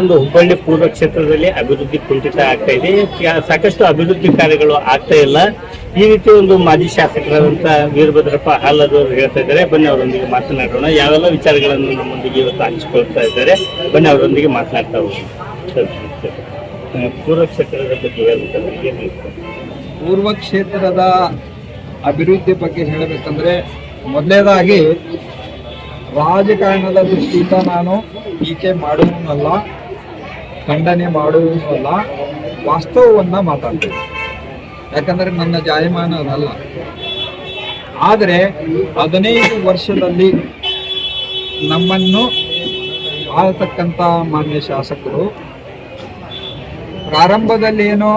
ಒಂದು ಹುಬ್ಬಳ್ಳಿ ಪೂರ್ವ ಕ್ಷೇತ್ರದಲ್ಲಿ ಅಭಿವೃದ್ಧಿ ಕುಂಠಿತ ಆಗ್ತಾ ಇದೆ. ಸಾಕಷ್ಟು ಅಭಿವೃದ್ಧಿ ಕಾರ್ಯಗಳು ಆಗ್ತಾ ಇಲ್ಲ. ಈ ರೀತಿ ಒಂದು ಮಾಜಿ ಶಾಸಕರಾದಂತ ವೀರಭದ್ರಪ್ಪ ಹಾಲದವರು ಹೇಳ್ತಾ ಇದ್ದಾರೆ. ಬನ್ನಿ ಅವರೊಂದಿಗೆ ಮಾತನಾಡೋಣ. ಯಾವೆಲ್ಲ ವಿಚಾರಗಳನ್ನು ನಮ್ಮೊಂದಿಗೆ ಇವತ್ತು ಹಂಚಿಕೊಳ್ತಾ ಇದ್ದಾರೆ, ಬನ್ನಿ ಅವರೊಂದಿಗೆ ಮಾತನಾಡ್ತಾ ಹೋಗೋಣ. ಪೂರ್ವ ಕ್ಷೇತ್ರದ ಬಗ್ಗೆ ಹೇಳ್ತಾರೆ. ಪೂರ್ವ ಕ್ಷೇತ್ರದ ಅಭಿವೃದ್ಧಿ ಬಗ್ಗೆ ಹೇಳಬೇಕಂದ್ರೆ, ಮೊದಲನೇದಾಗಿ ರಾಜಕಾರಣದ ದೃಷ್ಟಿಯಿಂದ ನಾನು ಟೀಕೆ ಮಾಡುವುದಲ್ಲ, ಖಂಡನೆ ಮಾಡುವುದಲ್ಲ, ವಾಸ್ತವವನ್ನು ಮಾತಾಡ್ತೀನಿ. ಯಾಕಂದರೆ ನನ್ನ ಜಾಯಮಾನ ಅದಲ್ಲ. ಆದರೆ 15 ವರ್ಷದಲ್ಲಿ ನಮ್ಮನ್ನು ಆಳ್ತಕ್ಕಂಥ ಮಾನ್ಯ ಶಾಸಕರು ಪ್ರಾರಂಭದಲ್ಲಿ ಏನೋ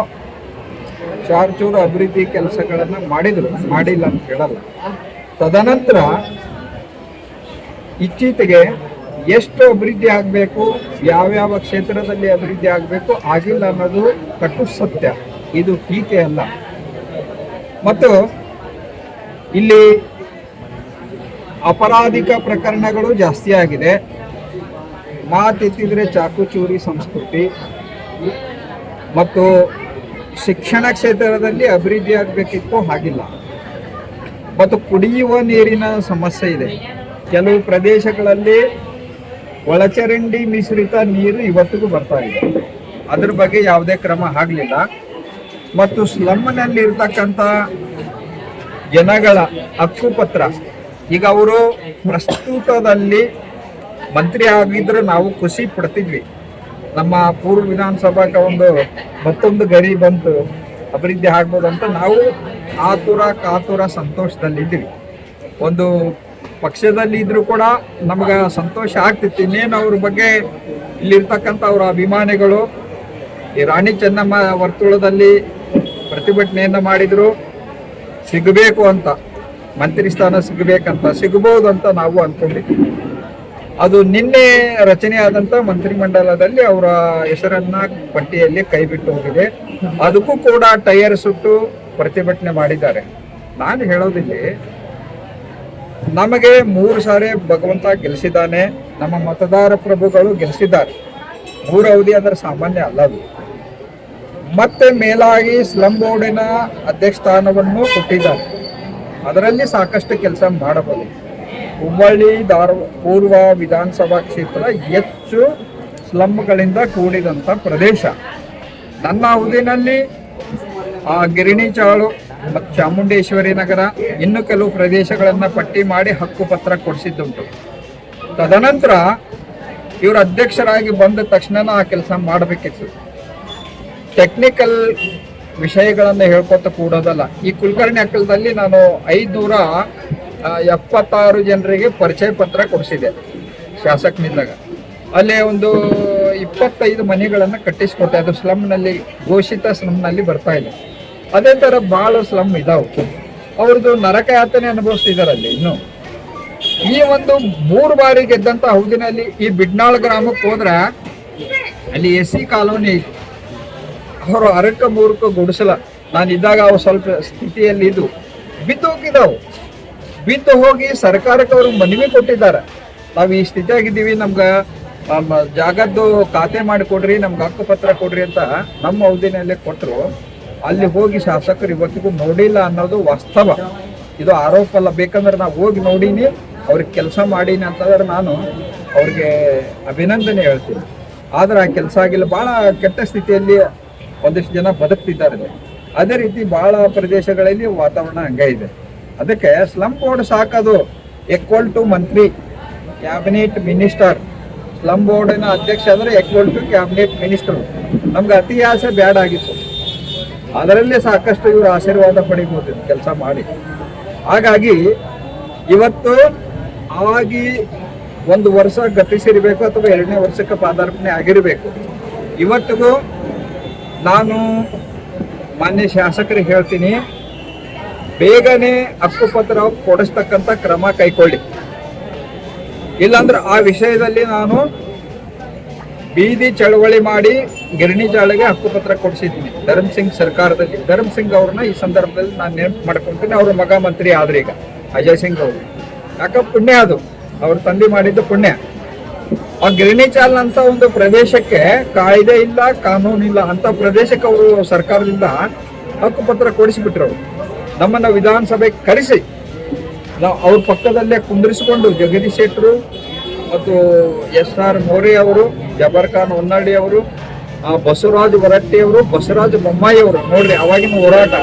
ಚಾರ್ಚೂರು ಅಭಿವೃದ್ಧಿ ಕೆಲಸಗಳನ್ನು ಮಾಡಿಲ್ಲ ಅಂತ ಹೇಳಲ್ಲ. ತದನಂತರ ಇತ್ತೀಚೆಗೆ ಎಷ್ಟು ಅಭಿವೃದ್ಧಿ ಆಗಬೇಕು, ಯಾವ್ಯಾವ ಕ್ಷೇತ್ರದಲ್ಲಿ ಅಭಿವೃದ್ಧಿ ಆಗಬೇಕು ಆಗಿಲ್ಲ ಅನ್ನೋದು ಕಟ್ಟು ಸತ್ಯ. ಇದು ಟೀಕೆ ಅಲ್ಲ. ಮತ್ತು ಇಲ್ಲಿ ಅಪರಾಧಿಕ ಪ್ರಕರಣಗಳು ಜಾಸ್ತಿ ಆಗಿದೆ. ಮಾತೆತ್ತಿದ್ರೆ ಚಾಕು ಚೂರಿ ಸಂಸ್ಕೃತಿ. ಮತ್ತು ಶಿಕ್ಷಣ ಕ್ಷೇತ್ರದಲ್ಲಿ ಅಭಿವೃದ್ಧಿ ಆಗಬೇಕಿತ್ತು, ಹಾಗಿಲ್ಲ. ಮತ್ತು ಕುಡಿಯುವ ನೀರಿನ ಸಮಸ್ಯೆ ಇದೆ. ಕೆಲವು ಪ್ರದೇಶಗಳಲ್ಲಿ ಒಳಚರಂಡಿ ಮಿಶ್ರಿತ ನೀರು ಇವತ್ತಿಗೂ ಬರ್ತಾ ಇದೆ. ಅದ್ರ ಬಗ್ಗೆ ಯಾವುದೇ ಕ್ರಮ ಆಗಲಿಲ್ಲ. ಮತ್ತು ಸ್ಲಮ್ನಲ್ಲಿ ಇರ್ತಕ್ಕಂಥ ಜನಗಳ ಹಕ್ಕುಪತ್ರ, ಈಗ ಅವರು ಪ್ರಸ್ತುತದಲ್ಲಿ ಮಂತ್ರಿ ಆಗಿದ್ರೆ ನಾವು ಖುಷಿ ಪಡ್ತಿದ್ವಿ. ನಮ್ಮ ಪೂರ್ವ ವಿಧಾನಸಭಾಕ್ಕೆ ಮತ್ತೊಂದು ಗರಿ ಬಂತು, ಅಭಿವೃದ್ಧಿ ಆಗ್ಬೋದಂತ ನಾವು ಕಾತುರ ಸಂತೋಷದಲ್ಲಿದ್ದೀವಿ. ಒಂದು ಪಕ್ಷದಲ್ಲಿ ಇದ್ರೂ ಕೂಡ ನಮ್ಗೆ ಸಂತೋಷ ಆಗ್ತಿತ್ತು. ಇನ್ನೇನು ಅವ್ರ ಬಗ್ಗೆ ಇಲ್ಲಿರ್ತಕ್ಕಂಥ ಅವರ ಅಭಿಮಾನಿಗಳು ಈ ರಾಣಿ ಚೆನ್ನಮ್ಮ ವರ್ತುಳದಲ್ಲಿ ಪ್ರತಿಭಟನೆಯನ್ನು ಮಾಡಿದ್ರು, ಸಿಗಬೇಕು ಅಂತ, ಮಂತ್ರಿ ಸ್ಥಾನ ಸಿಗಬಹುದು ಅಂತ ನಾವು ಅಂದ್ಕೊಂಡಿದ್ದೀವಿ. ಅದು ನಿನ್ನೆ ರಚನೆಯಾದಂಥ ಮಂತ್ರಿಮಂಡಲದಲ್ಲಿ ಅವರ ಹೆಸರನ್ನ ಪಟ್ಟಿಯಲ್ಲಿ ಕೈಬಿಟ್ಟು ಹೋಗಿದೆ. ಅದಕ್ಕೂ ಕೂಡ ಟೈರ್ ಸುಟ್ಟು ಪ್ರತಿಭಟನೆ ಮಾಡಿದ್ದಾರೆ. ನಾನು ಹೇಳೋದಿಲ್ಲಿ, ನಮಗೆ 3 ಸಾರಿ ಭಗವಂತ ಗೆಲ್ಲಿಸಿದ್ದಾನೆ, ನಮ್ಮ ಮತದಾರ ಪ್ರಭುಗಳು ಗೆಲ್ಲಿಸಿದ್ದಾರೆ. 3 ಅವಧಿ ಅಂದ್ರೆ ಸಾಮಾನ್ಯ ಅಲ್ಲ ಅದು. ಮತ್ತೆ ಮೇಲಾಗಿ ಸ್ಲಂ ಬೋರ್ಡಿನ ಅಧ್ಯಕ್ಷ ಸ್ಥಾನವನ್ನು ಕೊಟ್ಟಿದ್ದಾರೆ. ಅದರಲ್ಲಿ ಸಾಕಷ್ಟು ಕೆಲಸ ಮಾಡಬಹುದು. ಹುಬ್ಬಳ್ಳಿ ಪೂರ್ವ ವಿಧಾನಸಭಾ ಕ್ಷೇತ್ರ ಹೆಚ್ಚು ಸ್ಲಮ್ಗಳಿಂದ ಕೂಡಿದಂಥ ಪ್ರದೇಶ. ನನ್ನ ಅವಧಿನಲ್ಲಿ ಗಿರಣಿ ಚಾಳು ಮತ್ತು ಚಾಮುಂಡೇಶ್ವರಿ ನಗರ ಇನ್ನು ಕೆಲವು ಪ್ರದೇಶಗಳನ್ನು ಪಟ್ಟಿ ಮಾಡಿ ಹಕ್ಕುಪತ್ರ ಕೊಡಿಸಿದ್ದುಂಟು. ತದನಂತರ ಇವರು ಅಧ್ಯಕ್ಷರಾಗಿ ಬಂದ ತಕ್ಷಣ ಆ ಕೆಲಸ ಮಾಡಬೇಕಿತ್ತು. ಟೆಕ್ನಿಕಲ್ ವಿಷಯಗಳನ್ನು ಹೇಳ್ಕೊತ ಕೂಡೋದಲ್ಲ. ಈ ಕುಲಕರ್ಣಿ ಅಕ್ಕಲದಲ್ಲಿ ನಾನು 576 ಜನರಿಗೆ ಪರಿಚಯ ಪತ್ರ ಕೊಡಿಸಿದೆ ಶಾಸಕನಿದ್ದಾಗ. ಅಲ್ಲೇ ಒಂದು 25 ಮನೆಗಳನ್ನು ಕಟ್ಟಿಸಿಕೊಟ್ಟೆ. ಅದು ಸ್ಲಮ್ನಲ್ಲಿ, ಘೋಷಿತ ಸ್ಲಮ್ನಲ್ಲಿ ಬರ್ತಾ ಇದೆ. ಅದೇ ಥರ ಭಾಳ ಸ್ಲಮ್ ಇದಾವೆ. ಅವ್ರದ್ದು ನರಕ ಯಾತನೆ ಅನುಭವಿಸ್ತಿದ್ದಾರೆ ಅಲ್ಲಿ. ಇನ್ನು ಈ ಒಂದು 3 ಬಾರಿ ಗೆದ್ದಂಥ ಅವಧಿನಲ್ಲಿ ಈ ಬಿಡ್ನಾಳ್ ಗ್ರಾಮಕ್ಕೆ ಹೋದ್ರೆ ಅಲ್ಲಿ SC ಕಾಲೋನಿ ಇತ್ತು. ಅವರು ಅರಕ ಮೂರಕ್ಕೆ ಗುಡಿಸಲ ನಾನು ಇದ್ದಾಗ ಅವು ಸ್ವಲ್ಪ ಸ್ಥಿತಿಯಲ್ಲಿ ಇದು ಬಿದ್ದು ಹೋಗಿದ್ದಾವೆ. ಬಿದ್ದು ಹೋಗಿ ಸರ್ಕಾರಕ್ಕೆ ಅವರು ಮನವಿ ಕೊಟ್ಟಿದ್ದಾರೆ, ನಾವು ಈ ಸ್ಥಿತಿಯಾಗಿದ್ದೀವಿ, ನಮ್ಗೆ ಜಾಗದ್ದು ಖಾತೆ ಮಾಡಿಕೊಡ್ರಿ, ನಮ್ಗೆ ಹಕ್ಕುಪತ್ರ ಕೊಡ್ರಿ ಅಂತ ನಮ್ಮ ಅವಧಿನಲ್ಲೇ ಕೊಟ್ಟರು. ಅಲ್ಲಿ ಹೋಗಿ ಶಾಸಕರು ಇವತ್ತಿಗೂ ನೋಡಿಲ್ಲ ಅನ್ನೋದು ವಾಸ್ತವ. ಇದು ಆರೋಪ ಅಲ್ಲ. ಬೇಕಂದ್ರೆ ನಾವು ಹೋಗಿ ನೋಡೀನಿ, ಅವ್ರಿಗೆ ಕೆಲಸ ಮಾಡೀನಿ ಅಂತಂದ್ರೆ ನಾನು ಅವ್ರಿಗೆ ಅಭಿನಂದನೆ ಹೇಳ್ತೀನಿ. ಆದರೆ ಆ ಕೆಲಸ ಆಗಿಲ್ಲ. ಭಾಳ ಕೆಟ್ಟ ಸ್ಥಿತಿಯಲ್ಲಿ ಒಂದಿಷ್ಟು ಜನ ಬದುಕ್ತಿದ್ದಾರೆ. ಅದೇ ರೀತಿ ಭಾಳ ಪ್ರದೇಶಗಳಲ್ಲಿ ವಾತಾವರಣ ಹಂಗೆ ಇದೆ. ಅದಕ್ಕೆ ಸ್ಲಮ್ ಬೋರ್ಡ್ ಸಾಕೋದು equal to Mantri, cabinet minister. Slum ಬೋರ್ಡಿನ ಅಧ್ಯಕ್ಷ ಅಂದರೆ ಈಕ್ವಲ್ ಟು ಕ್ಯಾಬಿನೆಟ್ ಮಿನಿಸ್ಟರ್. ನಮ್ಗೆ ಅತಿ ಆಸೆ ಬ್ಯಾಡ ಆಗಿತ್ತು. ಅದರಲ್ಲೇ ಸಾಕಷ್ಟು ಇವರು ಆಶೀರ್ವಾದ ಪಡಿಬೋದು ಕೆಲಸ ಮಾಡಿ. ಹಾಗಾಗಿ ಇವತ್ತು ಆಗಿ 1 ವರ್ಷ ಗತಿಸಿರಬೇಕು ಅಥವಾ 2ನೇ ವರ್ಷಕ್ಕೆ ಪಾದಾರ್ಪಣೆ ಆಗಿರಬೇಕು. ಇವತ್ತಿಗೂ ನಾನು ಮಾನ್ಯ ಶಾಸಕರಿಗೆ ಹೇಳ್ತೀನಿ, ಬೇಗನೆ ಹಕ್ಕುಪತ್ರ ಕೊಡಿಸ್ತಕ್ಕಂಥ ಕ್ರಮ ಕೈಗೊಳ್ಳಿ. ಇಲ್ಲಾಂದ್ರೆ ಆ ವಿಷಯದಲ್ಲಿ ನಾನು ಬೀದಿ ಚಳವಳಿ ಮಾಡಿ ಗಿರಣಿ ಚಾಳಿಗೆ ಹಕ್ಕುಪತ್ರ ಕೊಡಿಸಿದ್ದೀನಿ ಧರ್ಮಸಿಂಗ್ ಸರ್ಕಾರದಲ್ಲಿ. ಧರ್ಮಸಿಂಗ್ ಅವ್ರನ್ನ ಈ ಸಂದರ್ಭದಲ್ಲಿ ನಾನು ನೆನಪು ಮಾಡ್ಕೊತೀನಿ. ಅವ್ರ ಮಗ ಮಂತ್ರಿ ಆದ್ರೆ ಈಗ ಅಜಯ್ ಸಿಂಗ್ ಅವರು. ಯಾಕೆ ಪುಣ್ಯ ಅದು, ಅವ್ರ ತಂದೆ ಮಾಡಿದ್ದು ಪುಣ್ಯ. ಆ ಗಿರಣಿ ಚಾಲ್ ಅಂತ ಒಂದು ಪ್ರದೇಶಕ್ಕೆ ಕಾಯ್ದೆ ಇಲ್ಲ, ಕಾನೂನು ಇಲ್ಲ ಅಂತ ಪ್ರದೇಶಕ್ಕೆ ಅವರು ಸರ್ಕಾರದಿಂದ ಹಕ್ಕುಪತ್ರ ಕೊಡಿಸಿಬಿಟ್ರು. ನಮ್ಮನ್ನ ವಿಧಾನಸಭೆಗೆ ಕರೆಸಿ ನಾವು ಅವ್ರ ಪಕ್ಕದಲ್ಲೇ ಕುಂದಿರಿಸಿಕೊಂಡು ಜಗದೀಶ್ ಶೆಟ್ಟರು ಮತ್ತು SR ಮೋರೆ ಅವರು, ಜಬರ್ ಖಾನ್ ಹೊನ್ನಾಳಿ ಅವರು, ಬಸವರಾಜ ಹೊರಟ್ಟಿ ಅವರು, ಬಸವರಾಜ ಬೊಮ್ಮಾಯಿ ಅವರು, ನೋಡ್ರಿ ಅವಾಗಿನ ಹೋರಾಟ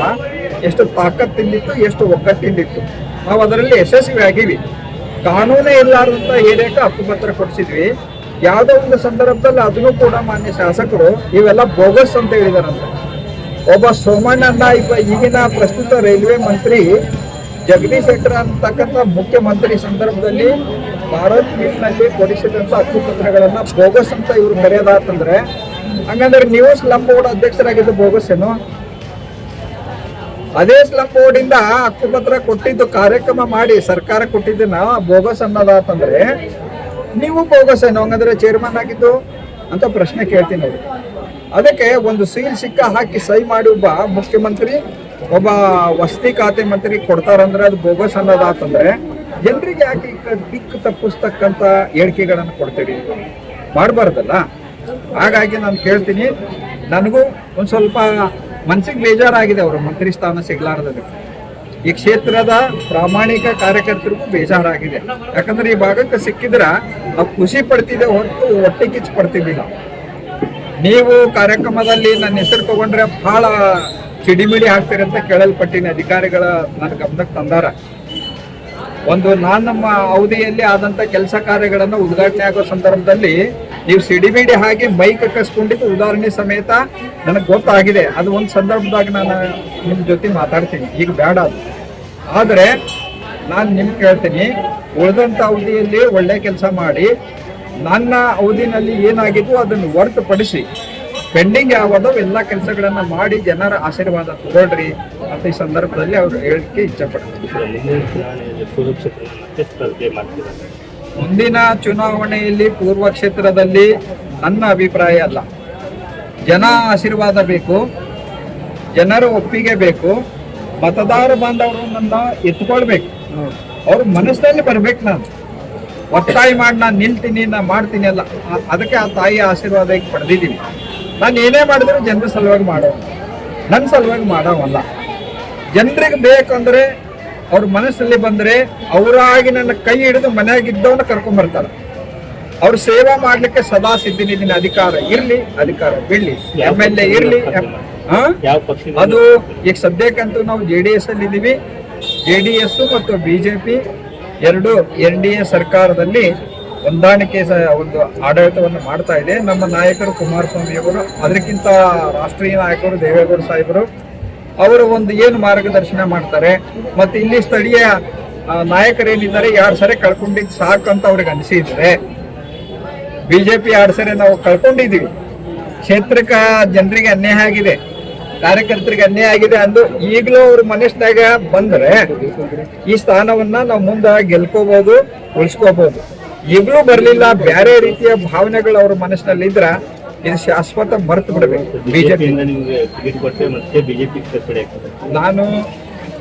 ಎಷ್ಟು ತಾಕತ್ತಿಂದಿತ್ತು, ಎಷ್ಟು ಒಗ್ಗಟ್ಟಿಂದಿತ್ತು. ನಾವು ಅದರಲ್ಲಿ ಯಶಸ್ವಿ ಆಗೀವಿ. ಕಾನೂನೇ ಇಲ್ಲಾರ್ದಂತ ಏರಿಯಾಕ್ಕೆ ಹಕ್ಕುಪತ್ರ ಕೊಡಿಸಿದ್ವಿ. ಯಾವುದೋ ಒಂದು ಸಂದರ್ಭದಲ್ಲಿ ಅದನ್ನು ಕೂಡ ಮಾನ್ಯ ಶಾಸಕರು ಇವೆಲ್ಲ ಬೋಗಸ್ ಅಂತ ಹೇಳಿದಾರಂತೆ. ಒಬ್ಬ ಸೋಮಣ್ಣನ ಈಗಿನ ಪ್ರಸ್ತುತ ರೈಲ್ವೆ ಮಂತ್ರಿ ಜಗದೀಶ್ ಶೆಟ್ಟರ್ ಅಂತಕ್ಕಂಥ ಮುಖ್ಯಮಂತ್ರಿ ಸಂದರ್ಭದಲ್ಲಿ ಭಾರತ್ ನಲ್ಲಿ ಕೊಡಿಸಿದಂತ ಹಕ್ಕುಪತ್ರಗಳನ್ನ ಬೋಗಸ್ ಅಂತ ಇವ್ರು ಕರೆಯೋದಾತಂದ್ರೆ, ಹಂಗಂದ್ರೆ ನೀವು ಸ್ಲಂ ಬೋರ್ಡ್ ಅಧ್ಯಕ್ಷರಾಗಿದ್ದು ಬೋಗಸ್ ಏನು? ಅದೇ ಸ್ಲಂ ಬೋರ್ಡ್ ಇಂದ ಹಕ್ಕುಪತ್ರ ಕೊಟ್ಟಿದ್ದು ಕಾರ್ಯಕ್ರಮ ಮಾಡಿ ಸರ್ಕಾರ ಕೊಟ್ಟಿದ್ದನ್ನ ಬೋಗಸ್ ಅನ್ನೋದಾತಂದ್ರೆ ನೀವು ಬೋಗಸ್ ಏನು? ಹಂಗಂದ್ರೆ ಚೇರ್ಮನ್ ಆಗಿದ್ದು ಅಂತ ಪ್ರಶ್ನೆ ಕೇಳ್ತೀನಿ ನೋಡಿ. ಅದಕ್ಕೆ ಒಂದು ಸೀಲ್ ಸಿಕ್ಕ ಹಾಕಿ ಸಹಿ ಮಾಡಿ ಒಬ್ಬ ಮುಖ್ಯಮಂತ್ರಿ, ಒಬ್ಬ ವಸತಿ ಖಾತೆ ಮಂತ್ರಿ ಕೊಡ್ತಾರಂದ್ರೆ ಅದು ಬೋಗಸ್ ಅನ್ನೋದಾತಂದ್ರೆ ಜನರಿಗೆ ಯಾಕೆ ದಿಕ್ಕು ತಪ್ಪಿಸ್ತಕ್ಕಂಥ ಹೇಳಿಕೆಗಳನ್ನು ಕೊಡ್ತೀರಿ? ಮಾಡಬಾರ್ದಲ್ಲ. ಹಾಗಾಗಿ ನಾನು ಕೇಳ್ತೀನಿ, ನನಗೂ ಒಂದು ಸ್ವಲ್ಪ ಮನ್ಸಿಗೆ ಬೇಜಾರಾಗಿದೆ ಅವರು ಮಂತ್ರಿ ಸ್ಥಾನ ಸಿಗ್ಲಾರ್ದಕ್ಕೆ. ಈ ಕ್ಷೇತ್ರದ ಪ್ರಾಮಾಣಿಕ ಕಾರ್ಯಕರ್ತರಿಗೂ ಬೇಜಾರಾಗಿದೆ. ಯಾಕಂದ್ರೆ ಈ ಭಾಗಕ್ಕೆ ಸಿಕ್ಕಿದ್ರ ನಾವು ಖುಷಿ ಪಡ್ತಿದ್ದೆ ಹೊರತು ಹೊಟ್ಟೆ ಕಿಚ್ಚು ಪಡ್ತಿದ್ದಿಲ್ಲ. ನೀವು ಕಾರ್ಯಕ್ರಮದಲ್ಲಿ ನನ್ನ ಹೆಸರು ತಗೊಂಡ್ರೆ ಬಹಳ ಚಿಡಿಮಿಡಿ ಹಾಕ್ತೀರಿ ಅಂತ ಕೇಳಲ್ಪಟ್ಟಿನ ಅಧಿಕಾರಿಗಳ ನನ್ನ ಗಮನಕ್ಕೆ ತಂದಾರ. ನಾನು ನಮ್ಮ ಅವಧಿಯಲ್ಲಿ ಆದಂತ ಕೆಲಸ ಕಾರ್ಯಗಳನ್ನು ಉದ್ಘಾಟನೆ ಆಗೋ ಸಂದರ್ಭದಲ್ಲಿ ನೀವು ಸಿಡಿಮಿಡಿ ಹಾಕಿ ಮೈಕ್ ಕಸ್ಕೊಂಡಿದ್ದು ಉದಾಹರಣೆ ಸಮೇತ ನನಗೆ ಗೊತ್ತಾಗಿದೆ. ಅದು ಒಂದು ಸಂದರ್ಭದಾಗ ನಾನು ನಿಮ್ಮ ಜೊತೆ ಮಾತಾಡ್ತೀನಿ, ಈಗ ಬೇಡ ಅದು. ಆದರೆ ನಾನು ನಿಮ್ಗೆ ಕೇಳ್ತೀನಿ, ಉಳಿದಂಥ ಅವಧಿಯಲ್ಲಿ ಒಳ್ಳೆ ಕೆಲಸ ಮಾಡಿ ನನ್ನ ಅವಧಿನಲ್ಲಿ ಏನಾಗಿದ್ದು ಅದನ್ನು ಹೊರತುಪಡಿಸಿ ಪೆಂಡಿಂಗ್ ಯಾವುದು ಎಲ್ಲ ಕೆಲಸಗಳನ್ನ ಮಾಡಿ ಜನರ ಆಶೀರ್ವಾದ ತಗೊಳ್ರಿ ಅಂತ ಈ ಸಂದರ್ಭದಲ್ಲಿ ಅವರು ಹೇಳಿಕೆ ಇಚ್ಛಪಡ್ತಾರೆ. ಮುಂದಿನ ಚುನಾವಣೆಯಲ್ಲಿ ಪೂರ್ವ ಕ್ಷೇತ್ರದಲ್ಲಿ ನನ್ನ ಅಭಿಪ್ರಾಯ ಅಲ್ಲ, ಜನ ಆಶೀರ್ವಾದ ಬೇಕು, ಜನರ ಒಪ್ಪಿಗೆ ಬೇಕು, ಮತದಾರ ಬಾಂಧವರು ನನ್ನ ಎತ್ಕೊಳ್ಬೇಕು, ಅವ್ರ ಮನಸ್ಸಿನಲ್ಲಿ ಬರ್ಬೇಕು. ನಾನು ಒತ್ತಾಯ ಮಾಡಿ ನಾನು ನಿಲ್ತೀನಿ, ನಾನು ಮಾಡ್ತೀನಿ ಅಲ್ಲ. ಅದಕ್ಕೆ ಆ ತಾಯಿಯ ಆಶೀರ್ವಾದ ಈಗ ಪಡೆದಿದ್ದೀನಿ. ನಾನು ಏನೇ ಮಾಡಿದ್ರು ಜನರ ಸಲುವಾಗಿ ಮಾಡೋಣ, ನನ್ನ ಸಲುವಾಗಿ ಮಾಡೋವಲ್ಲ. ಜನರಿಗೆ ಬೇಕಂದ್ರೆ ಅವ್ರ ಮನಸ್ಸಲ್ಲಿ ಬಂದ್ರೆ ಅವರಾಗಿ ನನ್ನ ಕೈ ಹಿಡಿದು ಮನೆಯಾಗಿದ್ದವನ್ನ ಕರ್ಕೊಂಡ್ಬರ್ತಾರೆ. ಅವ್ರ ಸೇವಾ ಮಾಡ್ಲಿಕ್ಕೆ ಸದಾ ಸಿದ್ಧನಿದ್ದೀನಿ. ಅಧಿಕಾರ ಇರ್ಲಿ, ಅಧಿಕಾರ ಬಿಡ್ಲಿ, MLA ಇರ್ಲಿ. ಅದು ಈಗ ಸದ್ಯಕ್ಕಂತೂ ನಾವು JDS ಅಲ್ಲಿ ಇದ್ದೀವಿ. JDS ಮತ್ತು BJP ಎರಡು NDA ಸರ್ಕಾರದಲ್ಲಿ ಹೊಂದಾಣಿಕೆ ಒಂದು ಆಡಳಿತವನ್ನು ಮಾಡ್ತಾ ಇದೆ. ನಮ್ಮ ನಾಯಕರು ಕುಮಾರಸ್ವಾಮಿ ಅವರು, ಅದಕ್ಕಿಂತ ರಾಷ್ಟ್ರೀಯ ನಾಯಕರು ದೇವೇಗೌಡ ಸಾಹೇಬರು ಅವರು ಒಂದು ಏನು ಮಾರ್ಗದರ್ಶನ ಮಾಡ್ತಾರೆ. ಮತ್ತೆ ಇಲ್ಲಿ ಸ್ಥಳೀಯ ನಾಯಕರೇನಿದ್ದಾರೆ 2 ಸರಿ ಕಳ್ಕೊಂಡಿದ್ದು ಸಾಕು ಅಂತ ಅವ್ರಿಗೆ ಅನಿಸಿದ್ರೆ, BJP 2 ಸರಿ ನಾವು ಕಳ್ಕೊಂಡಿದ್ದೀವಿ. ಕ್ಷೇತ್ರಕ್ಕೆ ಜನರಿಗೆ ಅನ್ಯಾಯ ಆಗಿದೆ, ಕಾರ್ಯಕರ್ತರಿಗೆ ಅನ್ಯಾಯ ಆಗಿದೆ ಅಂದು ಈಗಲೂ ಅವ್ರ ಮನಸ್ಸಿನಾಗ ಬಂದ್ರೆ ಈ ಸ್ಥಾನವನ್ನ ನಾವು ಮುಂದೆ ಗೆಲ್ಕೋಬಹುದು, ಉಳಿಸ್ಕೋಬಹುದು. ಈಗಲೂ ಬರ್ಲಿಲ್ಲ, ಬೇರೆ ರೀತಿಯ ಭಾವನೆಗಳು ಅವ್ರ ಮನಸ್ಸಿನಲ್ಲಿ ಇದ್ರ ಇದು ಶಾಶ್ವತ ಮರೆತು ಬಿಡಬೇಕು. ಬಿಜೆಪಿ ನಾನು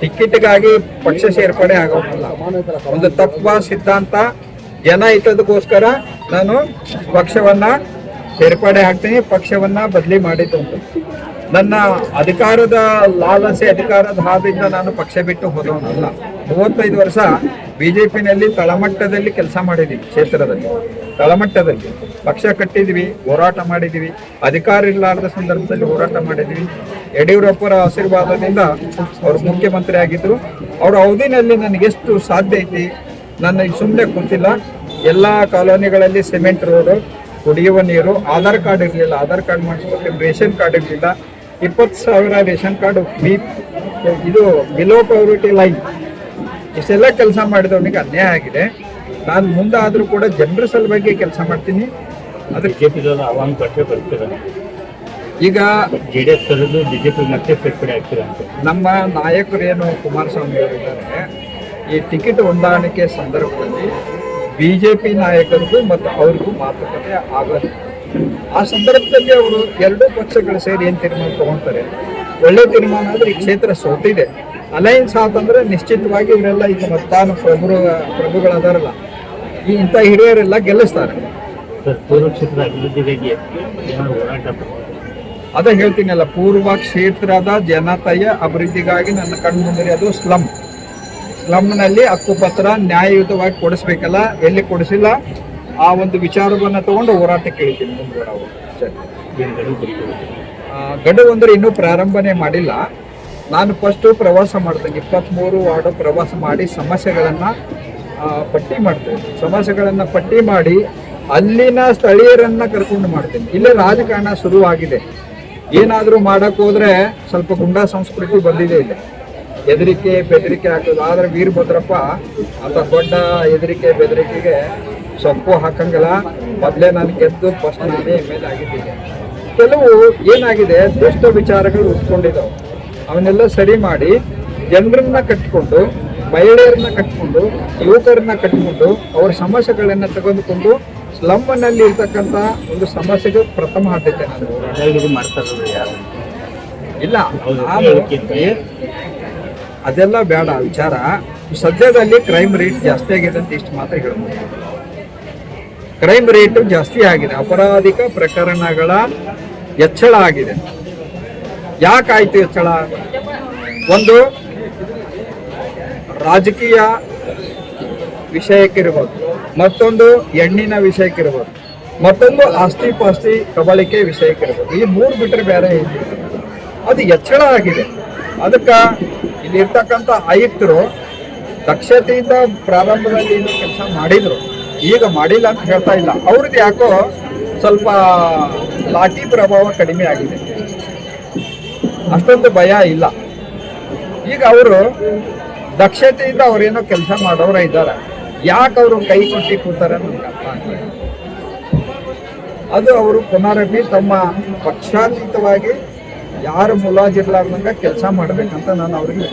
ಟಿಕೆಟ್ಗಾಗಿ ಪಕ್ಷ ಸೇರ್ಪಡೆ ಆಗೋಲ್ಲ. ಒಂದು ತತ್ವ ಸಿದ್ಧಾಂತ ಜನ ಹಿತದಕ್ಕೋಸ್ಕರ ನಾನು ಪಕ್ಷವನ್ನ ಸೇರ್ಪಡೆ ಆಗ್ತೀನಿ, ಪಕ್ಷವನ್ನ ಬದಲಿ ಮಾಡಿದ್ದು. ನನ್ನ ಅಧಿಕಾರದ ಲಾಲಸೆ, ಅಧಿಕಾರದ ಹಾದಿಯಿಂದ ನಾನು ಪಕ್ಷ ಬಿಟ್ಟು ಹೋದವನಲ್ಲ. 35 ವರ್ಷ BJPನಲ್ಲಿ ತಳಮಟ್ಟದಲ್ಲಿ ಕೆಲಸ ಮಾಡಿದ್ದೀವಿ. ಕ್ಷೇತ್ರದಲ್ಲಿ ತಳಮಟ್ಟದಲ್ಲಿ ಪಕ್ಷ ಕಟ್ಟಿದ್ವಿ, ಹೋರಾಟ ಮಾಡಿದ್ವಿ. ಅಧಿಕಾರ ಇರಲಾರದ ಸಂದರ್ಭದಲ್ಲಿ ಹೋರಾಟ ಮಾಡಿದ್ವಿ. ಯಡಿಯೂರಪ್ಪರ ಆಶೀರ್ವಾದದಿಂದ ಅವರು ಮುಖ್ಯಮಂತ್ರಿ ಆಗಿದ್ರು. ಅವ್ರ ಅವಧಿನಲ್ಲಿ ನನಗೆಷ್ಟು ಸಾಧ್ಯ ಐತಿ, ನನ್ನ ಈಗ ಸುಮ್ಮನೆ ಕೂತಿಲ್ಲ. ಎಲ್ಲ ಕಾಲೋನಿಗಳಲ್ಲಿ ಸಿಮೆಂಟ್ ರೋಡು, ಕುಡಿಯುವ ನೀರು, ಆಧಾರ್ ಕಾರ್ಡ್ ಇರಲಿಲ್ಲ, ಆಧಾರ್ ಕಾರ್ಡ್ ಮಾಡಿಸ್ಬೇಕು, ರೇಷನ್ ಕಾರ್ಡ್ ಇರಲಿಲ್ಲ. 20,000 ರೇಷನ್ ಕಾರ್ಡ್, ಇದು ಬಿಲೋ ಪವರ್ಟಿ ಲೈನ್, ಇಷ್ಟೆಲ್ಲ ಕೆಲಸ ಮಾಡಿದವನಿಗೆ ಅನ್ಯಾಯ ಆಗಿದೆ. ನಾನು ಮುಂದಾದರೂ ಕೂಡ ಜನರ ಸಲುವಾಗಿ ಕೆಲಸ ಮಾಡ್ತೀನಿ. ಅದಕ್ಕೆ ಈಗ JDS BJP ಮತ್ತೆ ಸೇರ್ಪಡೆ ಆಗ್ತೀರಾ ಅಂತ ನಮ್ಮ ನಾಯಕರು ಏನು ಕುಮಾರಸ್ವಾಮಿ ಅವರು ಇದ್ದಾರೆ, ಈ ಟಿಕೆಟ್ ಹೊಂದಾಣಿಕೆ ಸಂದರ್ಭದಲ್ಲಿ BJP ನಾಯಕರಿಗೂ ಮತ್ತು ಅವ್ರಿಗೂ ಮಾತುಕತೆ ಆಗೋದು. ಆ ಸಂದರ್ಭದಲ್ಲಿ ಅವರು 2 ಪಕ್ಷಗಳು ಸೇರಿ ಏನು ತೀರ್ಮಾನ ತಗೊಳ್ತಾರೆ, ಒಳ್ಳೆ ತೀರ್ಮಾನ ಆದ್ರೆ ಈ ಕ್ಷೇತ್ರ ಸೋತಿದೆ. ಅಲೈನ್ಸ್ ಆತಂದ್ರೆ ನಿಶ್ಚಿತವಾಗಿ ಇವರೆಲ್ಲ ಈಗ ಮತದಾನ ಪ್ರಭುಗಳದಾರಲ್ಲ, ಇಂಥ ಹಿರಿಯರೆಲ್ಲ ಗೆಲ್ಲಿಸ್ತಾರೆ. ಸರ್ ಪೂರ್ವ ಕ್ಷೇತ್ರದ ಅಭಿವೃದ್ಧಿಗಾಗಿ ಏನಾದ್ರು ಹೋರಾಟ ಅದೇ ಹೇಳ್ತೀನಲ್ಲ, ಪೂರ್ವ ಕ್ಷೇತ್ರದ ಜನತೆಯ ಅಭಿವೃದ್ಧಿಗಾಗಿ ನನ್ನ ಕಣ್ಮುಂದರೆ ಅದು ಸ್ಲಮ್ನಲ್ಲಿ ಹಕ್ಕುಪತ್ರ ನ್ಯಾಯಯುತವಾಗಿ ಕೊಡಿಸ್ಬೇಕಲ್ಲ, ಎಲ್ಲಿ ಕೊಡಿಸಿಲ್ಲ ಆ ಒಂದು ವಿಚಾರವನ್ನು ತಗೊಂಡು ಹೋರಾಟಕ್ಕೆ ಇಳಿತೀನಿ ಮುಂದೆ ನಾವು. ಗಡುವು ಅಂದ್ರೆ ಇನ್ನೂ ಪ್ರಾರಂಭನೆ ಮಾಡಿಲ್ಲ. ನಾನು ಫಸ್ಟು ಪ್ರವಾಸ ಮಾಡ್ತೇನೆ, 23 ವಾರ್ಡು ಪ್ರವಾಸ ಮಾಡಿ ಸಮಸ್ಯೆಗಳನ್ನು ಪಟ್ಟಿ ಮಾಡ್ತೇನೆ. ಸಮಸ್ಯೆಗಳನ್ನು ಪಟ್ಟಿ ಮಾಡಿ ಅಲ್ಲಿನ ಸ್ಥಳೀಯರನ್ನ ಕರ್ಕೊಂಡು ಮಾಡ್ತೇನೆ. ಇಲ್ಲೇ ರಾಜಕಾರಣ ಶುರುವಾಗಿದೆ. ಏನಾದರೂ ಮಾಡಕ್ಕೆ ಹೋದ್ರೆ ಸ್ವಲ್ಪ ಗುಂಡಾ ಸಂಸ್ಕೃತಿ ಬಂದಿದೆ ಇಲ್ಲಿ, ಹೆದರಿಕೆ ಬೆದರಿಕೆ ಹಾಕೋದು. ಆದರೆ ವೀರಭದ್ರಪ್ಪ ಅಂತ ದೊಡ್ಡ ಹೆದರಿಕೆ ಬೆದರಿಕೆಗೆ ಸೊಪ್ಪು ಹಾಕಂಗಿಲ್ಲ. ಮೊದಲೇ ನಾನು ಗೆದ್ದು ಫಸ್ಟ್ ನಾನೇ MLA ಆಗಿದ್ದೀನಿ. ಕೆಲವು ಏನಾಗಿದೆ, ದುಷ್ಟ ವಿಚಾರಗಳು ಉಟ್ಕೊಂಡಿದ್ದಾವೆ, ಅವನ್ನೆಲ್ಲ ಸರಿ ಮಾಡಿ ಜನರನ್ನ ಕಟ್ಟಿಕೊಂಡು, ಮಹಿಳೆಯರನ್ನ ಕಟ್ಟಿಕೊಂಡು, ಯುವಕರನ್ನ ಕಟ್ಟಿಕೊಂಡು ಅವ್ರ ಸಮಸ್ಯೆಗಳನ್ನು ತೆಗೆದುಕೊಂಡು ಸ್ಲಮ್ನಲ್ಲಿ ಇರ್ತಕ್ಕಂಥ ಒಂದು ಸಮಸ್ಯೆಗೆ ಪ್ರಥಮ ಆದ್ಯತೆ ನಾನು ಇದು ಮಾಡ್ತಾರೆ ಯಾರು ಇಲ್ಲ. ಹೌದು, ನಾನು ಅದೆಲ್ಲ ಬೇಡ ವಿಚಾರ. ಸದ್ಯದಲ್ಲಿ ಕ್ರೈಮ್ ರೇಟ್ ಜಾಸ್ತಿ ಆಗಿದೆ ಅಂತ ಇಷ್ಟು ಮಾತ್ರ ಹೇಳ್ಬೋದು. ಕ್ರೈಮ್ ರೇಟ್ ಜಾಸ್ತಿ ಆಗಿದೆ, ಅಪರಾಧಿಕ ಪ್ರಕರಣಗಳ ಹೆಚ್ಚಳ ಆಗಿದೆ. ಯಾಕಾಯ್ತು ಹೆಚ್ಚಳ? ಒಂದು ರಾಜಕೀಯ ವಿಷಯಕ್ಕಿರ್ಬೋದು, ಮತ್ತೊಂದು ಹೆಣ್ಣಿನ ವಿಷಯಕ್ಕಿರ್ಬೋದು, ಮತ್ತೊಂದು ಆಸ್ತಿ ಪಾಸ್ತಿ ಕಬಳಿಕೆ ವಿಷಯಕ್ಕಿರ್ಬೋದು. ಈ 3 ಬಿಟ್ಟರೆ ಬೇರೆ ಇದೆ. ಅದು ಹೆಚ್ಚಳ ಆಗಿದೆ. ಅದಕ್ಕೆ ಇಲ್ಲಿರ್ತಕ್ಕಂಥ ಆಯುಕ್ತರು ದಕ್ಷತೆಯಿಂದ ಪ್ರಾರಂಭದಲ್ಲಿ ಏನು ಕೆಲಸ ಮಾಡಿದ್ರು, ಈಗ ಮಾಡಿಲ್ಲ ಅಂತ ಹೇಳ್ತಾ ಇಲ್ಲ. ಅವ್ರದ್ದು ಯಾಕೋ ಸ್ವಲ್ಪ ಲಾಠಿ ಪ್ರಭಾವ ಕಡಿಮೆ ಆಗಿದೆ, ಅಷ್ಟೊಂದು ಭಯ ಇಲ್ಲ. ಈಗ ಅವರು ದಕ್ಷತೆಯಿಂದ ಅವರೇನೋ ಕೆಲಸ ಮಾಡೋರ ಇದ್ದಾರೆ. ಯಾಕೆ ಅವರು ಕೈ ಕೊಟ್ಟು ಕೂತಾರೆ ನಮ್ಗೆ ಅರ್ಥ ಆಗ್ತದೆ. ಅದು ಅವರು ಪುನರಪಿ ತಮ್ಮ ಪಕ್ಷಾತೀತವಾಗಿ ಯಾರು ಮುಲಾಜಿರ್ಲಾರ್ದಂಗೆ ಕೆಲಸ ಮಾಡಬೇಕಂತ ನಾನು ಅವ್ರಿಗೆ